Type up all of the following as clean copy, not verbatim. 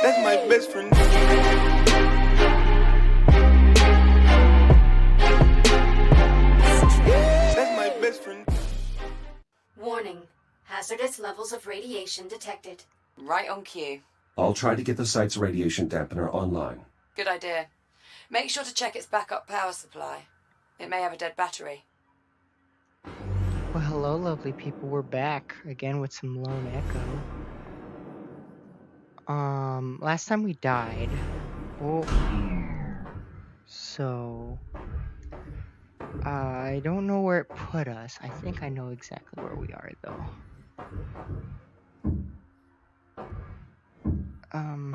That's my best friend. That's my best friend. Warning. Hazardous levels of radiation detected. Right on cue. I'll try to get the site's radiation dampener online. Good idea. Make sure to check its backup power supply. It may have a dead battery. Well, hello, lovely people. We're back again with some lone echo. Last time we died. Oh. So, I don't know where it put us. I think I know exactly where we are, though.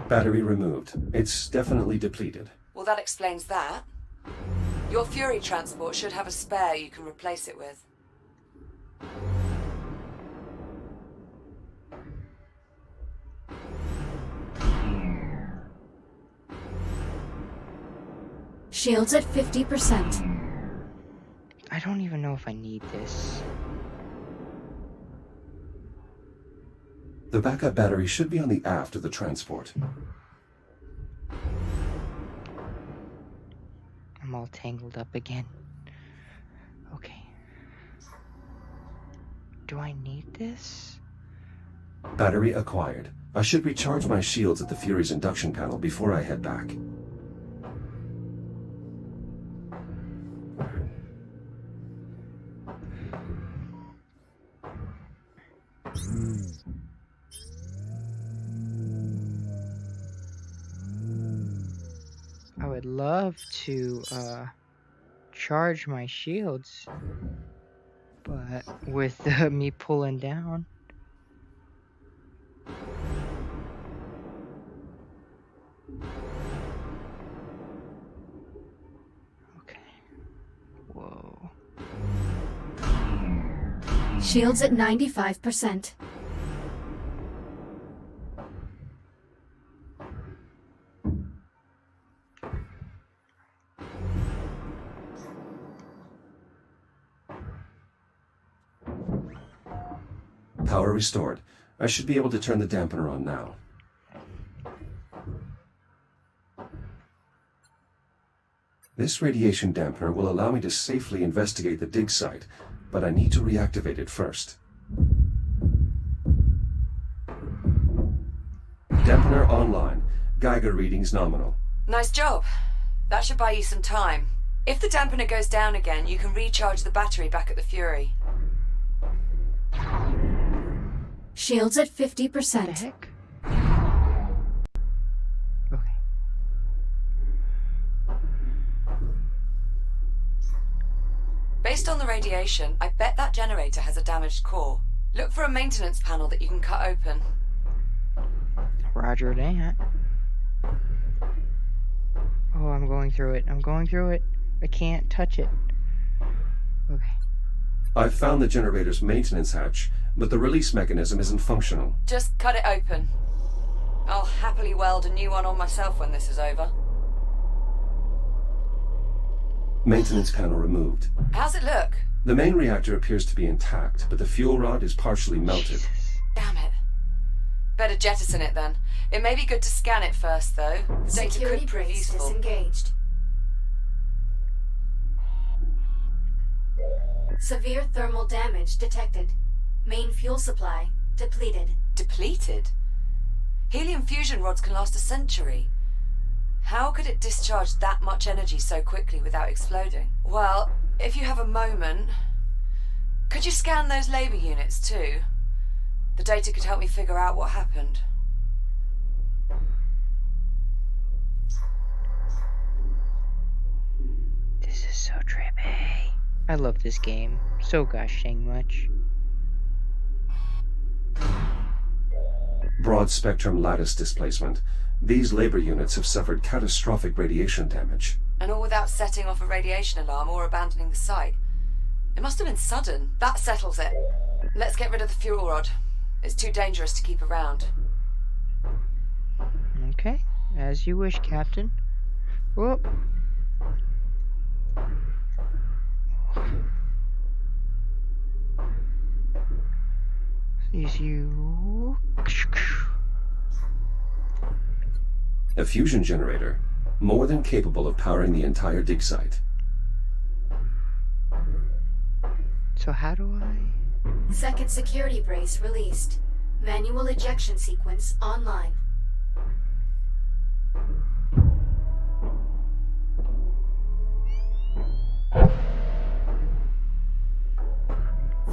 Battery removed. It's definitely depleted. Well, that explains that. Your Fury transport should have a spare you can replace it with. Shields at 50%. I don't even know if I need this. The backup battery should be on the aft of the transport. I'm all tangled up again. Okay. Do I need this? Battery acquired. I should recharge my shields at the Fury's induction panel before I head back. I would love to charge my shields, but with me pulling down. Okay. Whoa. Shields at 95%. Power restored. I should be able to turn the dampener on now. This radiation dampener will allow me to safely investigate the dig site, but I need to reactivate it first. Dampener online. Geiger readings nominal. Nice job. That should buy you some time. If the dampener goes down again, you can recharge the battery back at the Fury. Shields at What the 50%. heck? Okay. Based on the radiation, I bet that generator has a damaged core. Look for a maintenance panel that you can cut open. Roger that. Oh, I'm going through it. I'm going through it. I can't touch it. Okay. I've found the generator's maintenance hatch, but the release mechanism isn't functional. Just cut it open. I'll happily weld a new one on myself when this is over. Maintenance panel removed. How's it look? The main reactor appears to be intact, but the fuel rod is partially melted. Jesus. Damn it. Better jettison it then. It may be good to scan it first, though. The data Security could prove brace useful. disengaged. Severe thermal damage detected. Main fuel supply depleted. Depleted? Helium fusion rods can last a century. How could it discharge that much energy so quickly without exploding? Well, if you have a moment, could you scan those labor units too? The data could help me figure out what happened. This is so trippy. I love this game so gosh dang much. Broad spectrum lattice displacement. These labor units have suffered catastrophic radiation damage. And all without setting off a radiation alarm or abandoning the site. It must have been sudden. That settles it. Let's get rid of the fuel rod. It's too dangerous to keep around. Okay, as you wish, Captain. Whoop. Is you. A fusion generator, more than capable of powering the entire dig site. So how do I... Second security brace released. Manual ejection sequence online.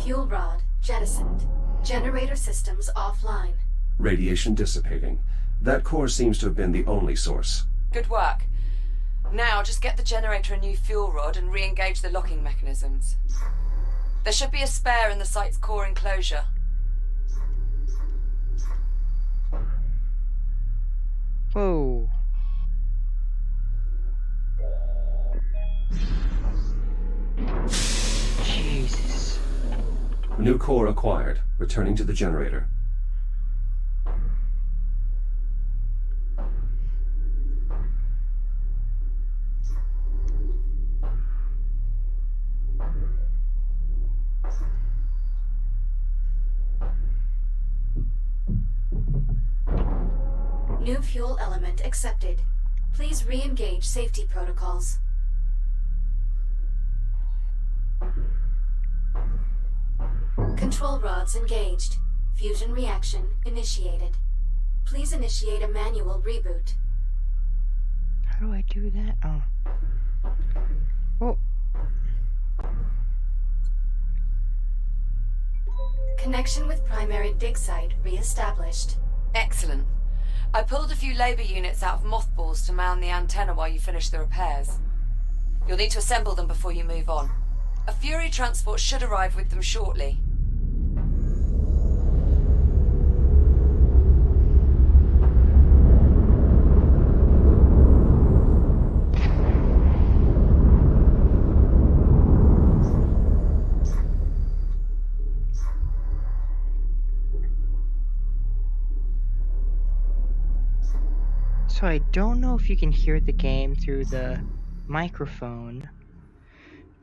Fuel rod jettisoned. Generator systems offline. Radiation dissipating. That core seems to have been the only source. Good work. Now, just get the generator a new fuel rod and re-engage the locking mechanisms. There should be a spare in the site's core enclosure. Whoa. Jesus. New core acquired. Returning to the generator. New fuel element accepted. Please re-engage safety protocols. Control rods engaged. Fusion reaction initiated. Please initiate a manual reboot. How do I do that? Oh. Oh. Connection with primary dig site re-established. Excellent. I pulled a few labor units out of mothballs to mount the antenna while you finish the repairs. You'll need to assemble them before you move on. A Fury transport should arrive with them shortly. So I don't know if you can hear the game through the microphone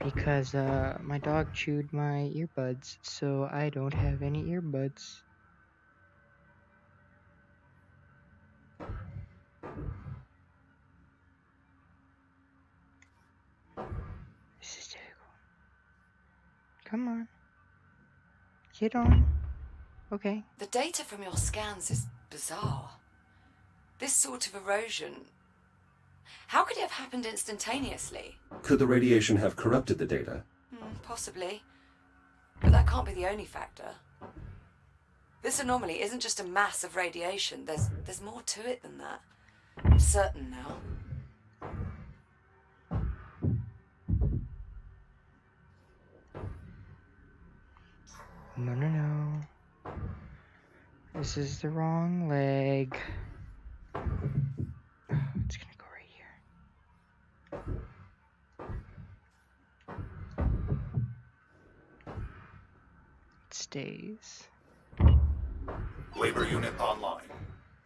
because my dog chewed my earbuds, so I don't have any earbuds. This is difficult. Come on. Get on. Okay. The data from your scans is bizarre. This sort of erosion... How could it have happened instantaneously? Could the radiation have corrupted the data? Possibly. But that can't be the only factor. This anomaly isn't just a mass of radiation. There's more to it than that. I'm certain now. No. This is the wrong leg. It's gonna go right here. It stays. Labor unit online.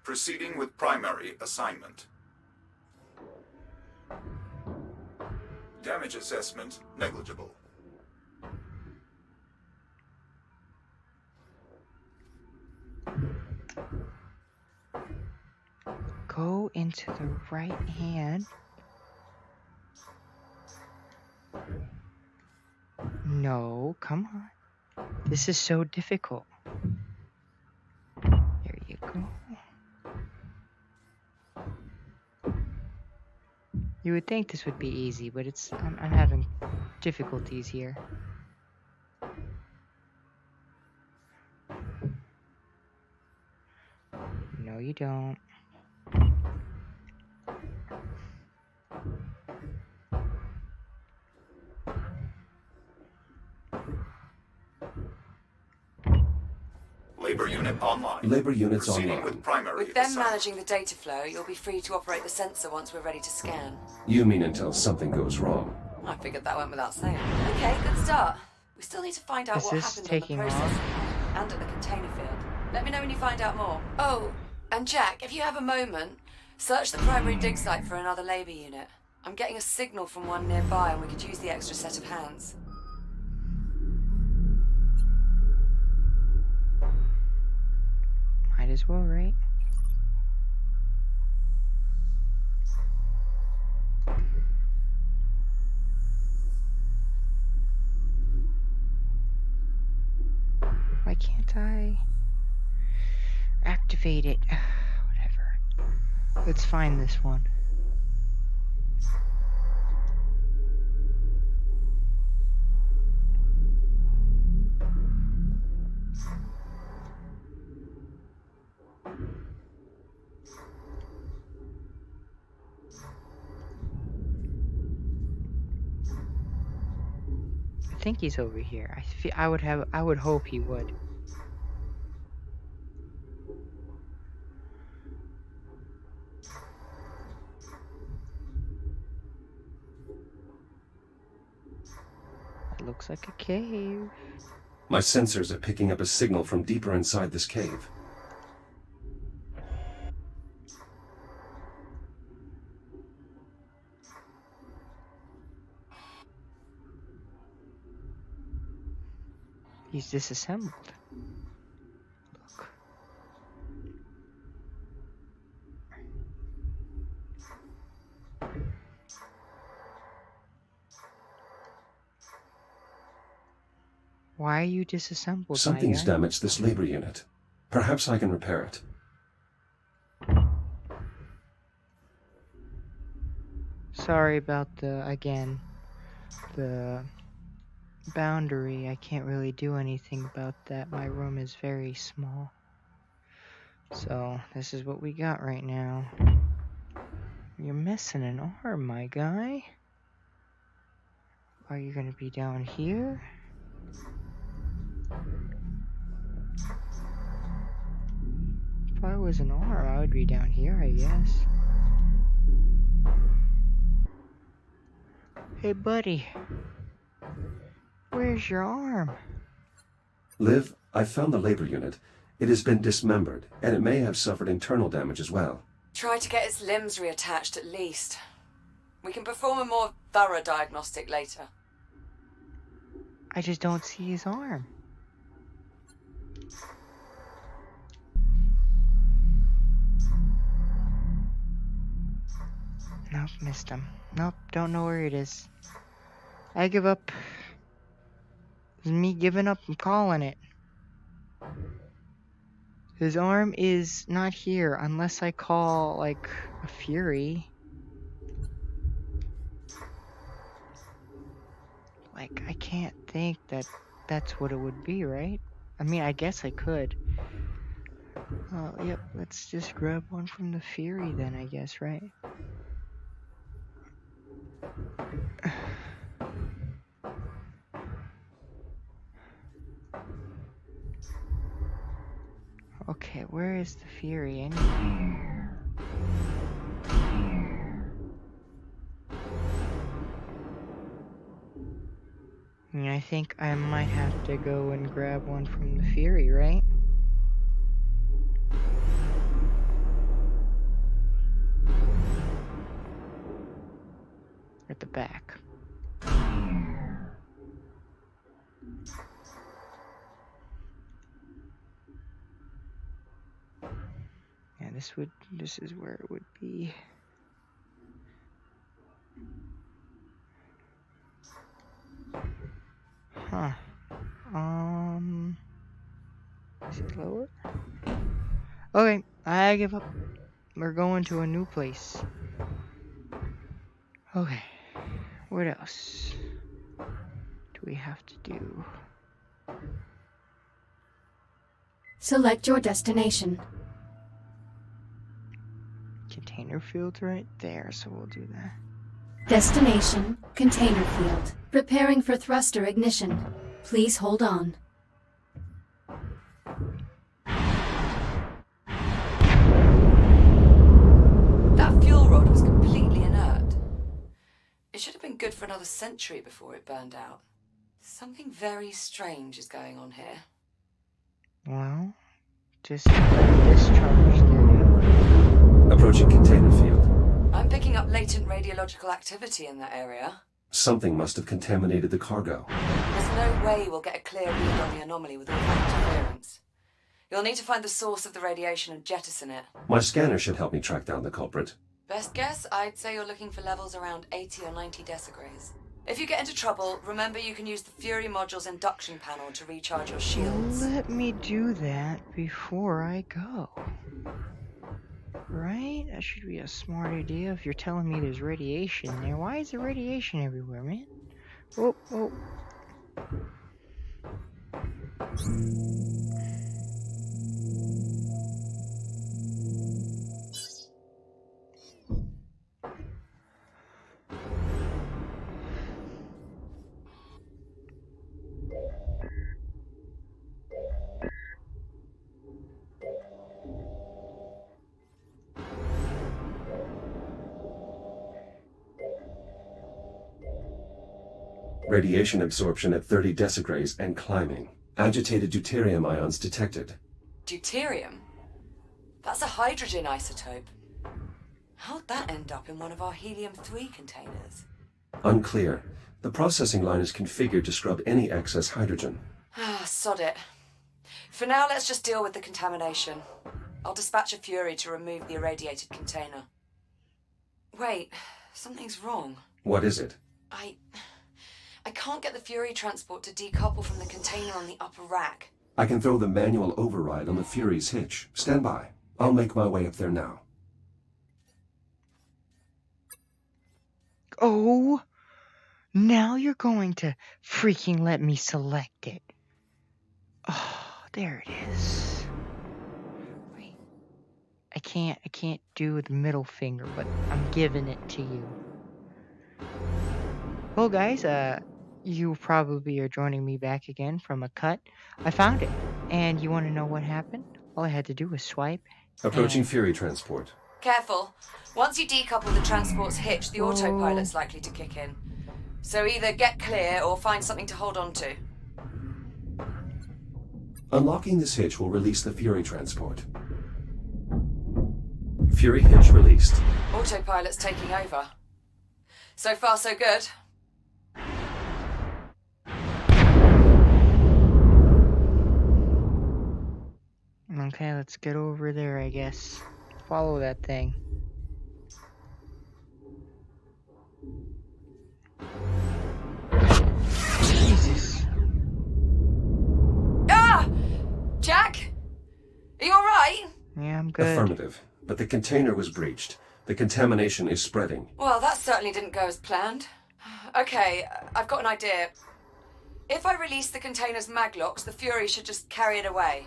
Proceeding with primary assignment. Damage assessment negligible. Go into the right hand. No, come on. This is so difficult. There you go. You would think this would be easy, but I'm having difficulties here. No, you don't. Labor unit online. Labor units Proceeding online. with primary With them assignment. managing the data flow, you'll be free to operate the sensor once we're ready to scan. You mean until something goes wrong? I figured that went without saying. Okay, good start. We still need to find out Is what this happened taking on the processing and at the container field. Let me know when you find out more. Oh, and Jack, if you have a moment, search the primary dig site for another labor unit. I'm getting a signal from one nearby and we could use the extra set of hands. Might as well, right? deactivate it. Whatever. Let's find this one. I think he's over here. I would hope he would. It looks like a cave. My sensors are picking up a signal from deeper inside this cave. He's disassembled. Look. Why are you disassembled, Something's my guy? damaged this labor unit. Perhaps I can repair it. Sorry about the boundary. I can't really do anything about that. My room is very small. So, this is what we got right now. You're missing an arm, my guy. Are you gonna be down here? If I was an arm, I would be down here, I guess. Hey, buddy. Where's your arm? Liv, I found the labor unit. It has been dismembered, and it may have suffered internal damage as well. Try to get its limbs reattached at least. We can perform a more thorough diagnostic later. I just don't see his arm. Nope, missed him. Nope, don't know where it is. I give up. It's me giving up. I'm calling it. His arm is not here unless I call, like, a Fury. Like, I can't think that that's what it would be, right? I mean, I guess I could. Yep, let's just grab one from the Fury then, I guess, right? Okay, where is the Fury? In here. And I think I might have to go and grab one from the Fury, right? At the back. Yeah, this is where it would be. Huh. Is it lower? Okay, I give up. We're going to a new place. Okay, what else do we have to do? Select your destination. Container field's right there, so we'll do that. Destination, container field. Preparing for thruster ignition. Please hold on. That fuel rod was completely inert. It should have been good for another century before it burned out. Something very strange is going on here. Well, just discharge then. Approaching container field. I'm picking up latent radiological activity in that area. Something must have contaminated the cargo. There's no way we'll get a clear read on the anomaly with all that interference. You'll need to find the source of the radiation and jettison it. My scanner should help me track down the culprit. Best guess, I'd say you're looking for levels around 80 or 90 decigrays. If you get into trouble, remember you can use the Fury module's induction panel to recharge your shields. Let me do that before I go. Right? That should be a smart idea if you're telling me there's radiation there. Why is there radiation everywhere, man? Oh, oh. Radiation absorption at 30 decigrays and climbing. Agitated deuterium ions detected. Deuterium? That's a hydrogen isotope. How'd that end up in one of our helium-3 containers? Unclear. The processing line is configured to scrub any excess hydrogen. Ah, sod it. For now, let's just deal with the contamination. I'll dispatch a Fury to remove the irradiated container. Wait, something's wrong. What is it? I can't get the Fury transport to decouple from the container on the upper rack. I can throw the manual override on the Fury's hitch. Stand by. I'll make my way up there now. Oh, now you're going to freaking let me select it. Oh, there it is. Wait. I can't do the middle finger, but I'm giving it to you. Well, guys, you probably are joining me back again from a cut. I found it, and you want to know what happened? All I had to do was swipe. Approaching Fury transport. Careful. Once you decouple the transport's hitch, the autopilot's likely to kick in. So either get clear or find something to hold on to. Unlocking this hitch will release the Fury transport. Fury hitch released. Autopilot's taking over. So far, so good. Okay, let's get over there, I guess. Follow that thing. Jesus. Ah! Jack? Are you alright? Yeah, I'm good. Affirmative. But the container was breached. The contamination is spreading. Well, that certainly didn't go as planned. Okay, I've got an idea. If I release the container's maglocks, the Fury should just carry it away.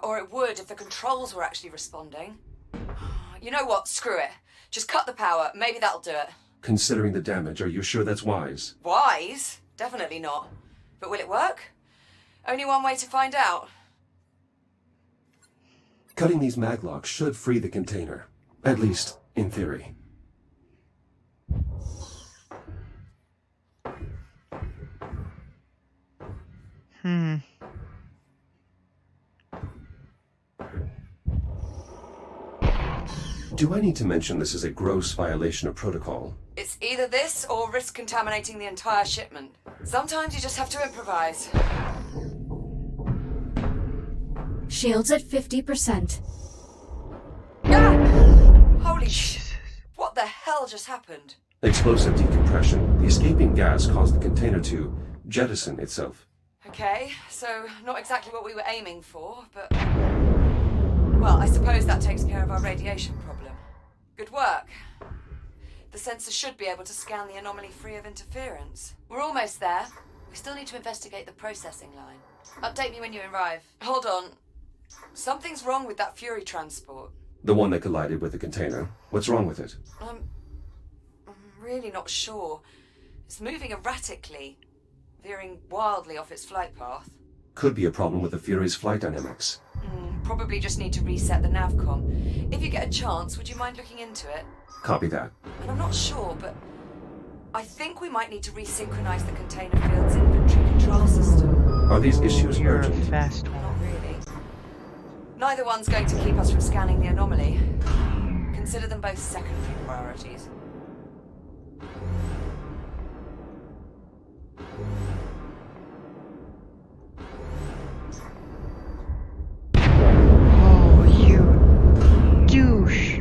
Or it would if the controls were actually responding. You know what? Screw it. Just cut the power. Maybe that'll do it. Considering the damage, are you sure that's wise? Wise? Definitely not. But will it work? Only one way to find out. Cutting these maglocks should free the container. At least, in theory. Do I need to mention this is a gross violation of protocol? It's either this or risk contaminating the entire shipment. Sometimes you just have to improvise. Shields at 50%. Ah! Holy shit. What the hell just happened? Explosive decompression. The escaping gas caused the container to jettison itself. Okay, so not exactly what we were aiming for, but... Well, I suppose that takes care of our radiation problem. Good work. The sensor should be able to scan the anomaly free of interference. We're almost there. We still need to investigate the processing line. Update me when you arrive. Hold on. Something's wrong with that Fury transport. The one that collided with the container. What's wrong with it? I'm really not sure. It's moving erratically, veering wildly off its flight path. Could be a problem with the Fury's flight dynamics. Probably just need to reset the navcom. If you get a chance, would you mind looking into it? Copy that. And I'm not sure, but I think we might need to resynchronize the container field's inventory control system. Are these issues You're a urgent? fast one. Not really. Neither one's going to keep us from scanning the anomaly. Consider them both secondary priorities. Oh, you douche.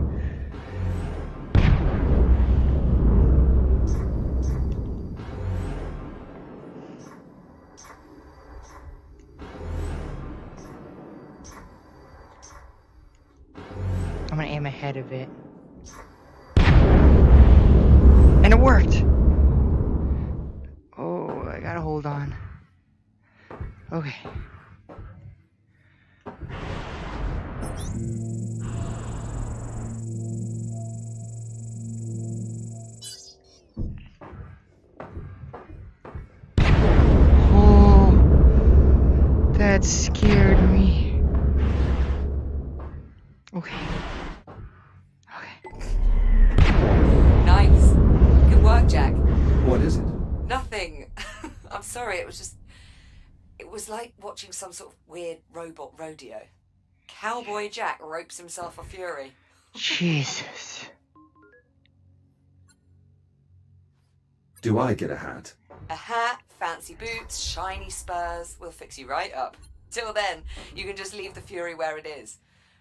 I'm gonna aim ahead of it. And it worked! Oh, I gotta hold on. Okay. Oh, that scared me. Okay. Okay. Nice. Good work, Jack. What is it? Nothing. I'm sorry, it was like watching some sort of weird robot rodeo. Cowboy Jack ropes himself a fury. Jesus. Do I get a hat? A hat, fancy boots, shiny spurs. We'll fix you right up. Till then, you can just leave the fury where it is.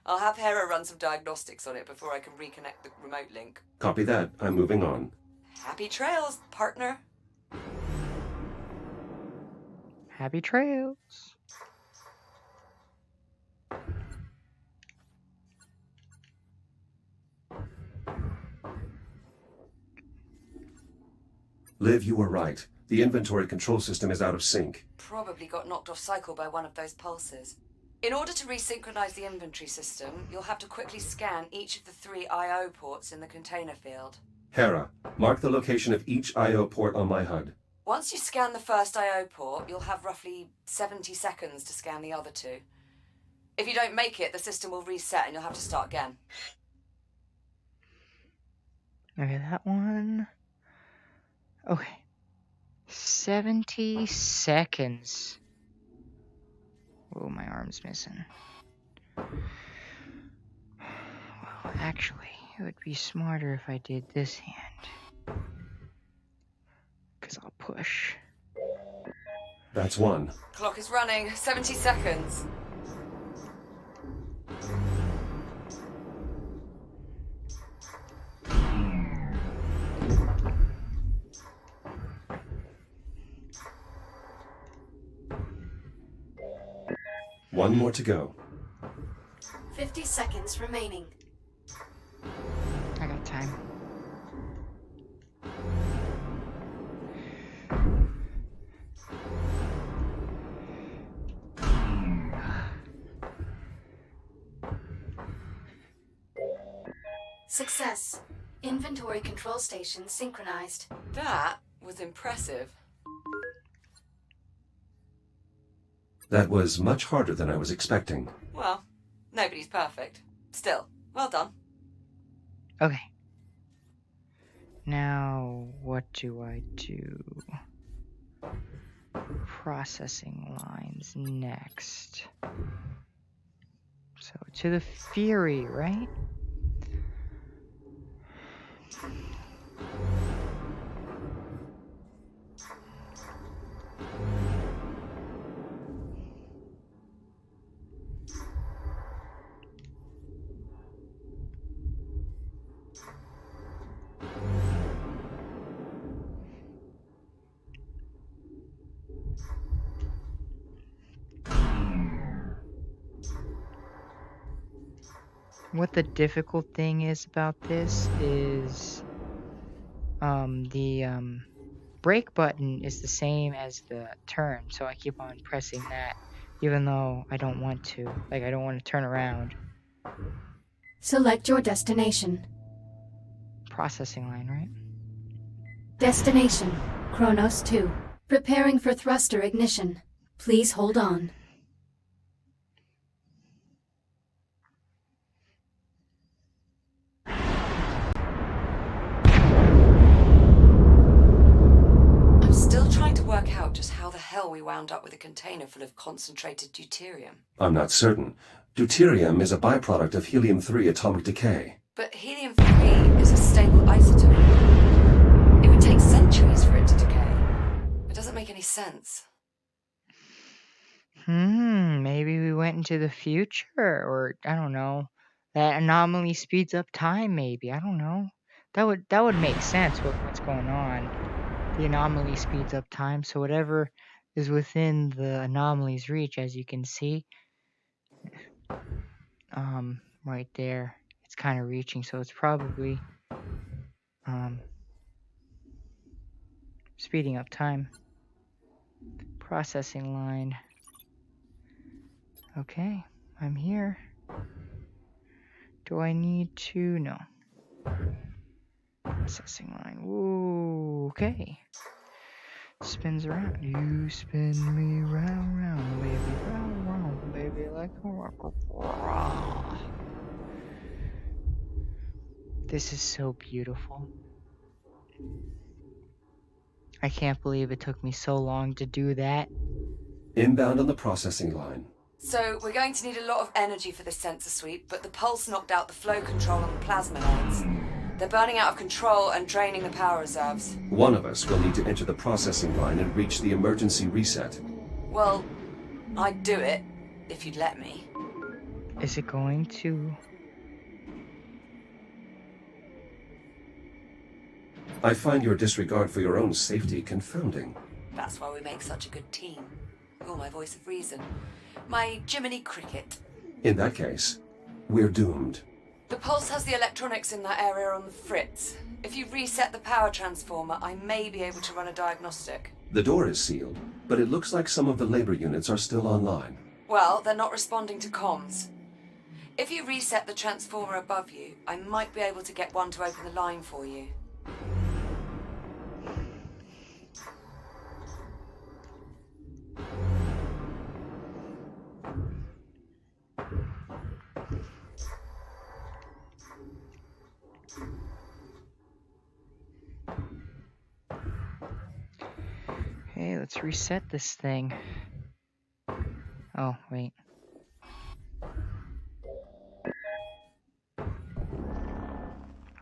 I'll have Hera run some diagnostics on it before I can reconnect the remote link. Copy that. I'm moving on. Happy trails, partner. Happy trails. Liv, you were right. The inventory control system is out of sync. Probably got knocked off cycle by one of those pulses. In order to resynchronize the inventory system, you'll have to quickly scan each of the 3 I/O ports in the container field. Hera, mark the location of each I/O port on my HUD. Once you scan the first I/O port, you'll have roughly 70 seconds to scan the other 2. If you don't make it, the system will reset and you'll have to start again. Okay, that one. Okay. 70 seconds. Oh, my arm's missing. Well, actually, it would be smarter if I did this hand. Because I'll push. That's one. Clock is running. 70 seconds. One more to go. 50 seconds remaining. I got time. Success. Inventory control station synchronized. That was impressive. That was much harder than I was expecting. Well, nobody's perfect. Still, well done. Okay. Now, what do I do? Processing lines next. So, to the Fury, right? What the difficult thing is about this is the brake button is the same as the turn, so I keep on pressing that even though I don't want to. Like, I don't want to turn around. Select your destination. Processing line, right? Destination, Kronos 2. Preparing for thruster ignition. Please hold on. I'm still trying to work out just how the hell we wound up with a container full of concentrated deuterium. I'm not certain. Deuterium is a byproduct of helium-3 atomic decay. But helium-3 is a stable isotope. It would take centuries for it to decay. It doesn't make any sense. Maybe we went into the future, or I don't know. That anomaly speeds up time, maybe. I don't know. That would make sense what's going on. The anomaly speeds up time, so whatever is within the anomaly's reach, as you can see, right there, it's kind of reaching, so it's probably speeding up time. Processing line. Okay, I'm here. Do I need to? No. Processing line. Ooh, okay. Spins around. You spin me round, round, baby, like a rock. This is so beautiful. I can't believe it took me so long to do that. Inbound on the processing line. So, we're going to need a lot of energy for this sensor sweep, but the pulse knocked out the flow control on the plasma nodes. They're burning out of control and draining the power reserves. One of us will need to enter the processing line and reach the emergency reset. Well, I'd do it, if you'd let me. Is it going to... I find your disregard for your own safety confounding. That's why we make such a good team. You're my voice of reason. My Jiminy Cricket. In that case, we're doomed. The pulse has the electronics in that area on the fritz. If you reset the power transformer, I may be able to run a diagnostic. The door is sealed, but it looks like some of the labor units are still online. Well, they're not responding to comms. If you reset the transformer above you, I might be able to get one to open the line for you. Hey, let's reset this thing. Oh, wait.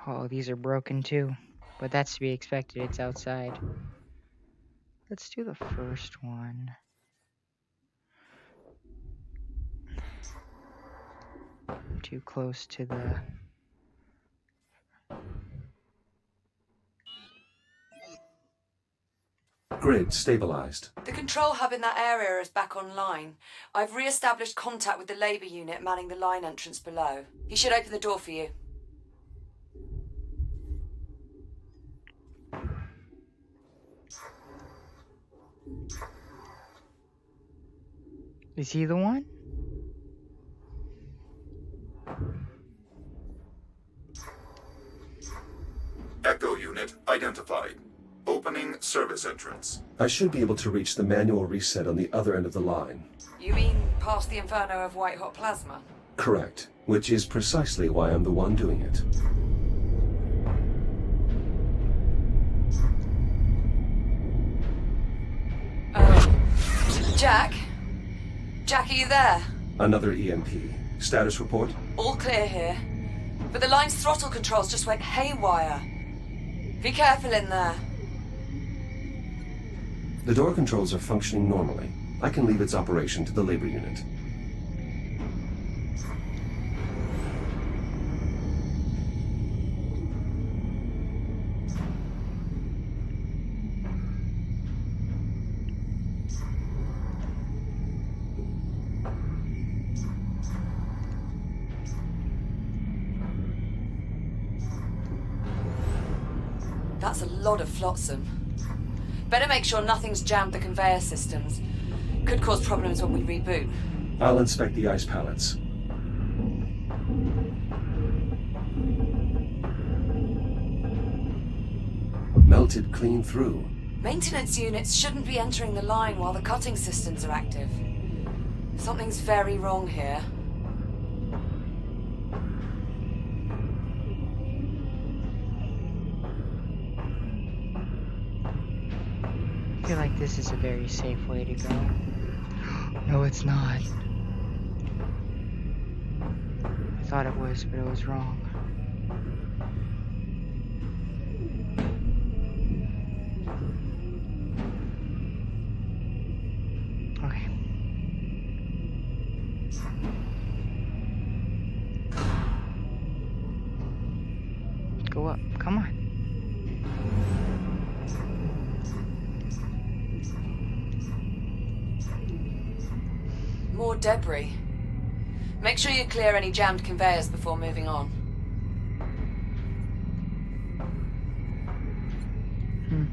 Oh, these are broken too. But that's to be expected, it's outside. Let's do the first one. Too close to the... Grid stabilized. The control hub in that area is back online. I've re-established contact with the labor unit manning the line entrance below. He should open the door for you. Is he the one? Echo unit identified. Opening service entrance. I should be able to reach the manual reset on the other end of the line. You mean past the inferno of white-hot plasma? Correct, which is precisely why I'm the one doing it. Jack? Jack, are you there? Another EMP. Status report? All clear here. But the line's throttle controls just went haywire. Be careful in there. The door controls are functioning normally. I can leave its operation to the labor unit. That's a lot of flotsam. Better make sure nothing's jammed the conveyor systems. Could cause problems when we reboot. I'll inspect the ice pallets. Melted clean through. Maintenance units shouldn't be entering the line while the cutting systems are active. Something's very wrong here. I feel like this is a very safe way to go. No, it's not. I thought it was, but I was wrong. Okay. Go up. Come on. More debris. Make sure you clear any jammed conveyors before moving on. Hmm.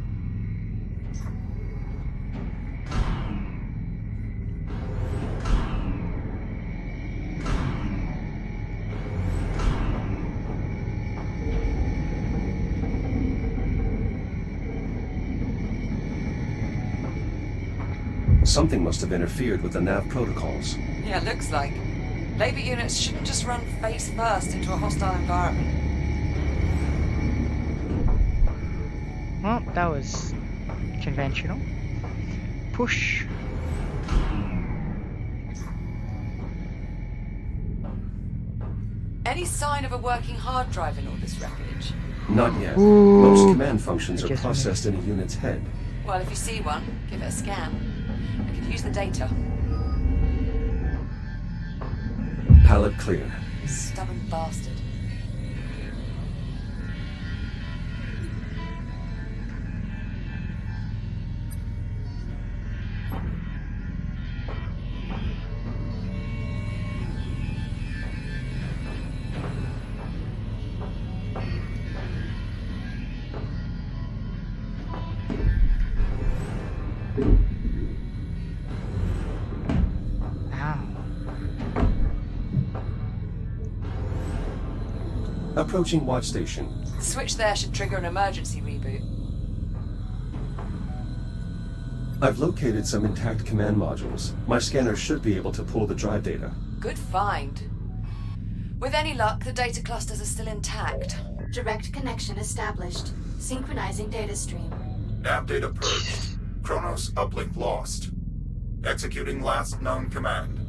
Something must have interfered with the nav protocols. Yeah, looks like. Labor units shouldn't just run face first into a hostile environment. Well, that was conventional. Push. Any sign of a working hard drive in all this wreckage? Not yet. Ooh. Most command functions I are just processed in a unit's head. Well, if you see one, give it a scan. I could use the data. Pallet clear. Stubborn bastard. Ow. Approaching watch station. The switch there should trigger an emergency reboot. I've located some intact command modules. My scanner should be able to pull the drive data. Good find. With any luck, the data clusters are still intact. Direct connection established. Synchronizing data stream. Nav data purged. Kronos uplink lost. Executing last known command.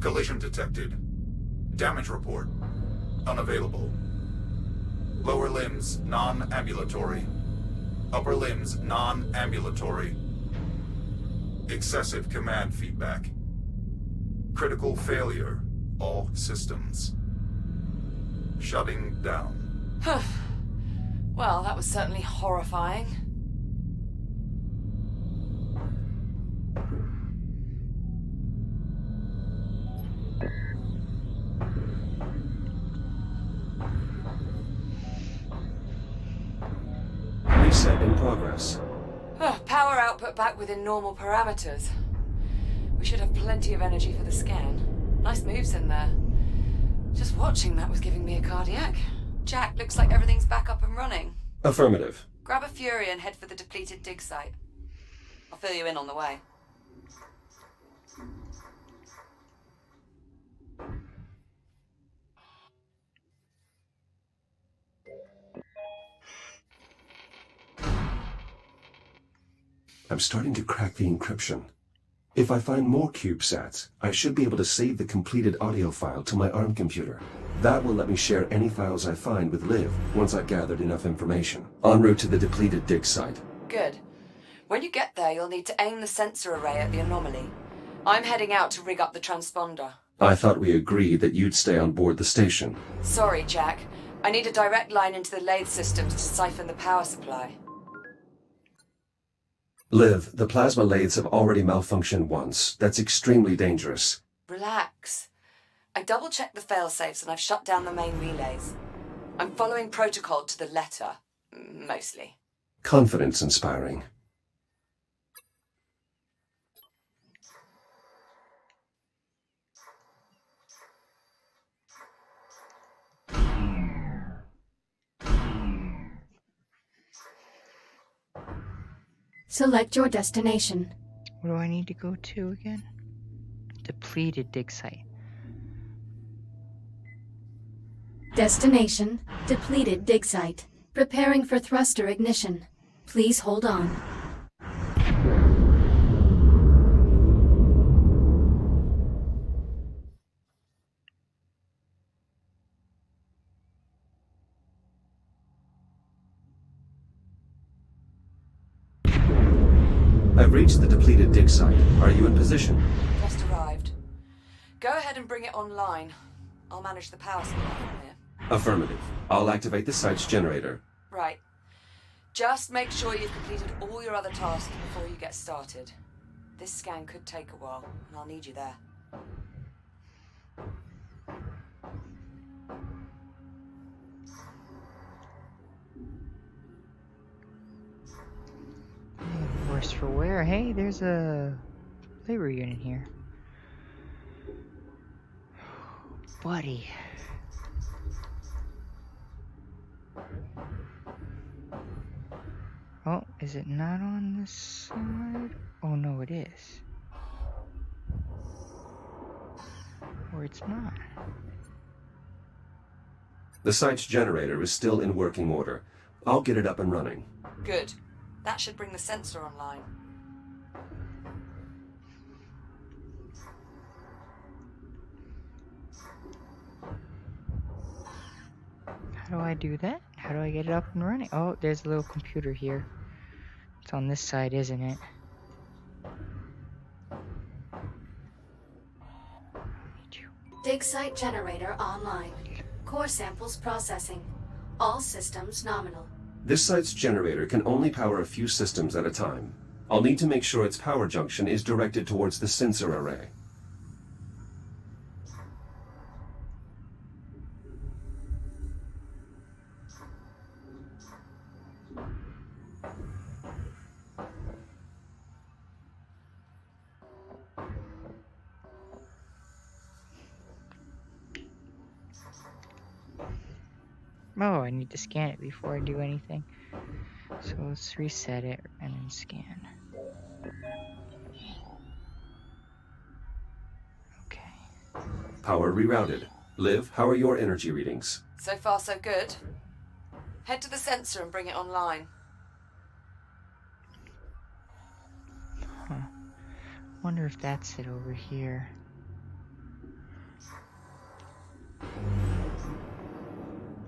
Collision detected. Damage report. Unavailable. Lower limbs non-ambulatory. Upper limbs non-ambulatory. Excessive command feedback. Critical failure. All systems. Shutting down. Well, that was certainly horrifying. Reset in progress. Power output back within normal parameters. We should have plenty of energy for the scan. Nice moves in there. Just watching that was giving me a cardiac. Jack, looks like everything's back up and running. Affirmative. Grab a Fury and head for the depleted dig site. I'll fill you in on the way. I'm starting to crack the encryption. If I find more CubeSats, I should be able to save the completed audio file to my ARM computer. That will let me share any files I find with Liv once I've gathered enough information. En route to the depleted dig site. Good. When you get there, you'll need to aim the sensor array at the anomaly. I'm heading out to rig up the transponder. I thought we agreed that you'd stay on board the station. Sorry, Jack. I need a direct line into the lathe systems to siphon the power supply. Liv, the plasma lathes have already malfunctioned once. That's extremely dangerous. Relax. I double-checked the failsafes and I've shut down the main relays. I'm following protocol to the letter. Mostly. Confidence inspiring. Select your destination. Where do I need to go to again? Depleted dig site. Destination, depleted dig site. Preparing for thruster ignition. Please hold on. I've reached the depleted dig site. Are you in position? Just arrived. Go ahead and bring it online. I'll manage the power supply from here. Affirmative. I'll activate the site's generator. Right. Just make sure you've completed all your other tasks before you get started. This scan could take a while, and I'll need you there. worse for wear. Hey, there's a labor unit here. Buddy. Oh, is it not on this side? Oh no, it is. Or it's not. The site's generator is still in working order. I'll get it up and running. Good. That should bring the sensor online. How do I do that? How do I get it up and running? Oh, there's a little computer here. It's on this side, isn't it? Dig site generator online. Core samples processing. All systems nominal. This site's generator can only power a few systems at a time. I'll need to make sure its power junction is directed towards the sensor array. Oh, I need to scan it before I do anything. So let's reset it and then scan. Okay. Power rerouted. Liv, how are your energy readings? So far, so good. Head to the sensor and bring it online. Huh. Wonder if that's it over here.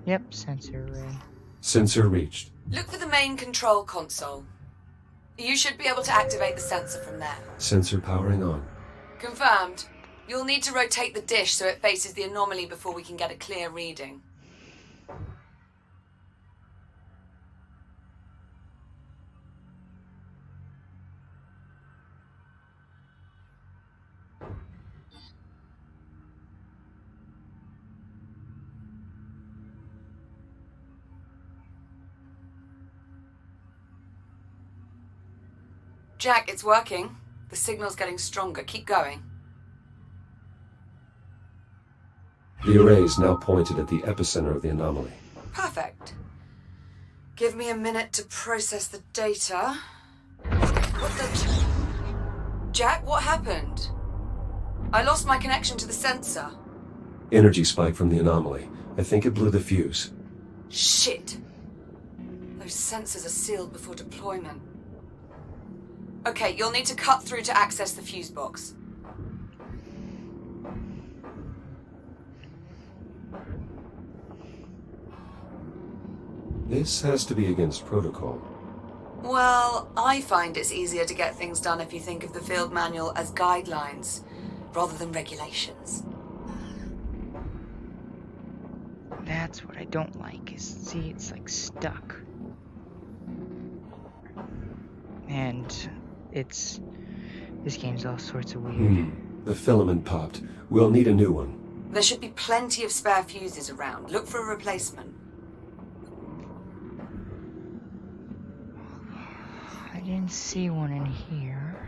Yep, sensor array. Sensor reached. Look for the main control console. You should be able to activate the sensor from there. Sensor powering on. Confirmed. You'll need to rotate the dish so it faces the anomaly before we can get a clear reading. Jack, it's working. The signal's getting stronger. Keep going. The array is now pointed at the epicenter of the anomaly. Perfect. Give me a minute to process the data. What the... Jack, what happened? I lost my connection to the sensor. Energy spike from the anomaly. I think it blew the fuse. Shit. Those sensors are sealed before deployment. Okay, you'll need to cut through to access the fuse box. This has to be against protocol. Well, I find it's easier to get things done if you think of the field manual as guidelines, rather than regulations. That's what I don't like, is, see, it's like stuck. And this game's all sorts of weird. The filament popped. We'll need a new one. There should be plenty of spare fuses around. Look for a replacement. I didn't see one in here.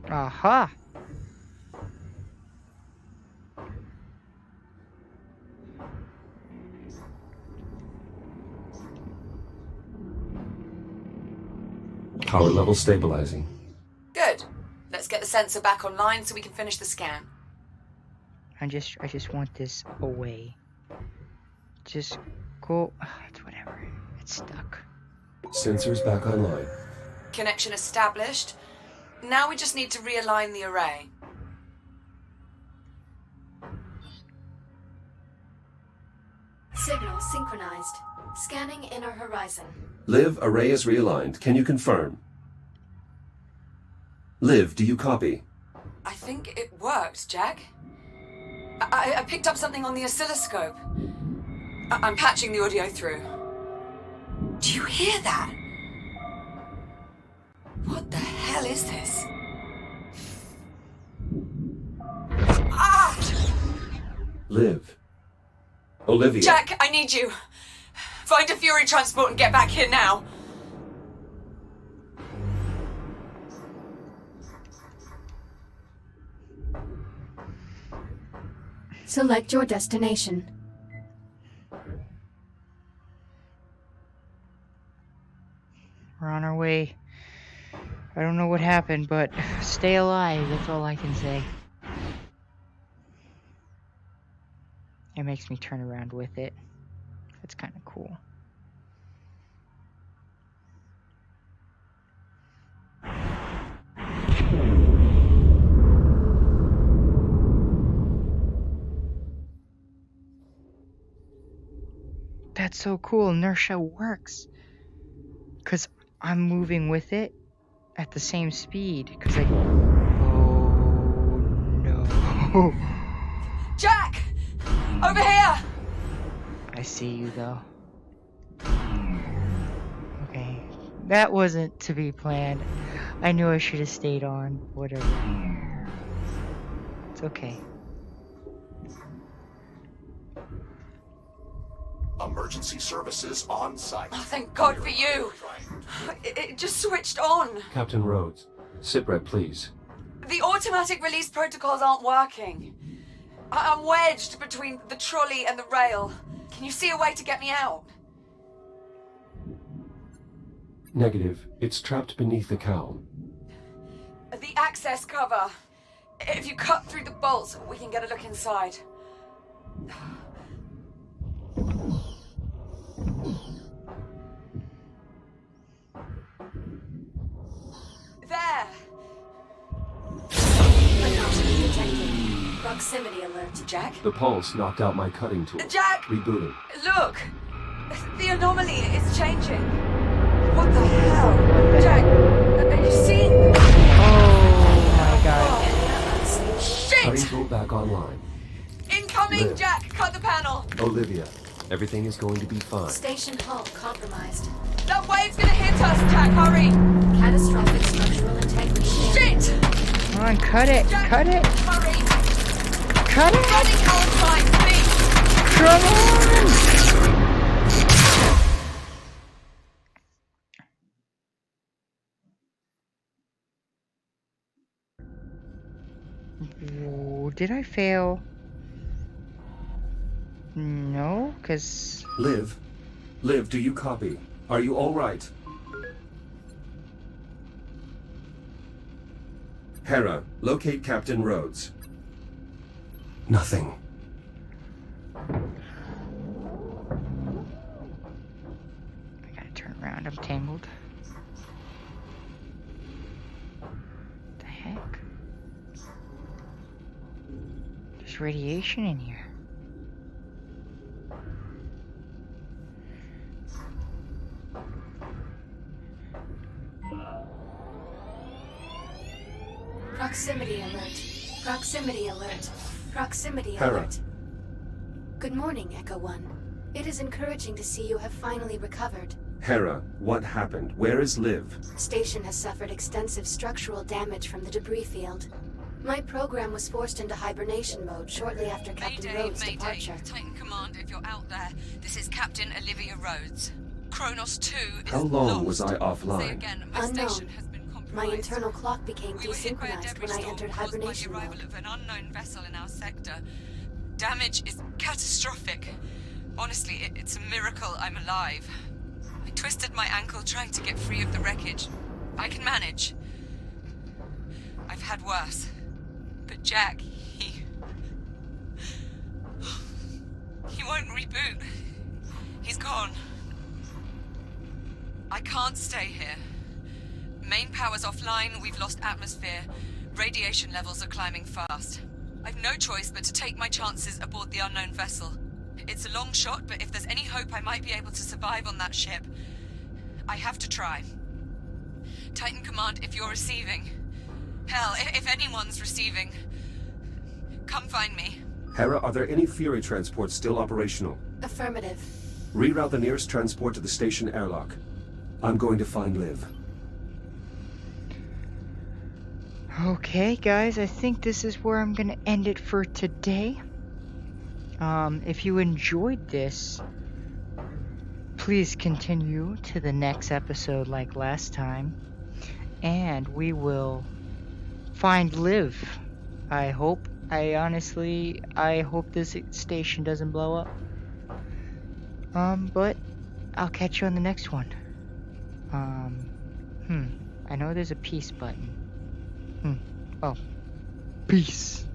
Aha! Power level stabilizing. Good. Let's get the sensor back online so we can finish the scan. I just want this away. Just go. It's whatever. It's stuck. Sensors back online. Connection established. Now we just need to realign the array. Signal synchronized. Scanning inner horizon. Liv, array is realigned. Can you confirm? Liv, do you copy? I think it worked, Jack. I picked up something on the oscilloscope. I'm patching the audio through. Do you hear that? What the hell is this? Ah! Liv. Olivia. Jack, I need you. Find a Fury transport and get back here now. Select your destination. We're on our way. I don't know what happened, but stay alive, that's all I can say. It makes me turn around with it. That's kind of cool. That's so cool. Inertia works. Because I'm moving with it at the same speed. Because oh no. Jack! Over here! I see you though. Okay. That wasn't to be planned. I knew I should have stayed on. Whatever. It's okay. Emergency services on site. Oh, thank God for you. It just switched on. Captain Rhodes, sitrep, please. The automatic release protocols aren't working. I'm wedged between the trolley and the rail. Can you see a way to get me out? Negative. It's trapped beneath the cowl. The access cover. If you cut through the bolts, we can get a look inside. There! Anomaly detected. Proximity alert. Jack? The pulse knocked out my cutting tool. Jack! Rebooting. Look! The anomaly is changing. What the hell? Jack, are you seeing this? Oh my god. Cutting Shit! tool back online. Incoming, Liv. Jack! Cut the panel! Olivia, everything is going to be fine. Station hull compromised. That wave's gonna hit us, Jack! Hurry! Catastrophic structural integrity. Shit! Come on, cut it! Jack, Cut it! hurry! Cut it! Running outside, please! Come on! Whoa, did I fail? No, because... Liv? Liv, do you copy? Are you alright? Hera, locate Captain Rhodes. Nothing. I gotta turn around, I'm tangled. What the heck? There's radiation in here. Proximity alert. Proximity alert. Proximity Hera. alert. Good morning, Echo 1. It is encouraging to see you have finally recovered. Hera, what happened? Where is Liv? Station has suffered extensive structural damage from the debris field. My program was forced into hibernation mode shortly after Captain Rhodes' departure. Titan Command, if you're out there, this is Captain Olivia Rhodes. Kronos 2 is How long lost. was I Say offline? again, my Unknown. station has been compromised. My internal clock became We were hit by a desynchronized debris when I storm entered caused by the hibernation arrival mode. of an unknown vessel in our sector. Damage is catastrophic. Honestly, it's a miracle I'm alive. I twisted my ankle trying to get free of the wreckage. I can manage. I've had worse. But Jack, he won't reboot. He's gone. I can't stay here. Main power's offline, we've lost atmosphere. Radiation levels are climbing fast. I've no choice but to take my chances aboard the unknown vessel. It's a long shot, but if there's any hope I might be able to survive on that ship, I have to try. Titan Command, if you're receiving... Hell, if anyone's receiving... Come find me. Hera, are there any Fury transports still operational? Affirmative. Reroute the nearest transport to the station airlock. I'm going to find Liv. Okay, guys, I think this is where I'm gonna end it for today. If you enjoyed this, please continue to the next episode like last time, and we will find Liv. I hope this station doesn't blow up. But I'll catch you on the next one. I know there's a peace button. Oh, peace.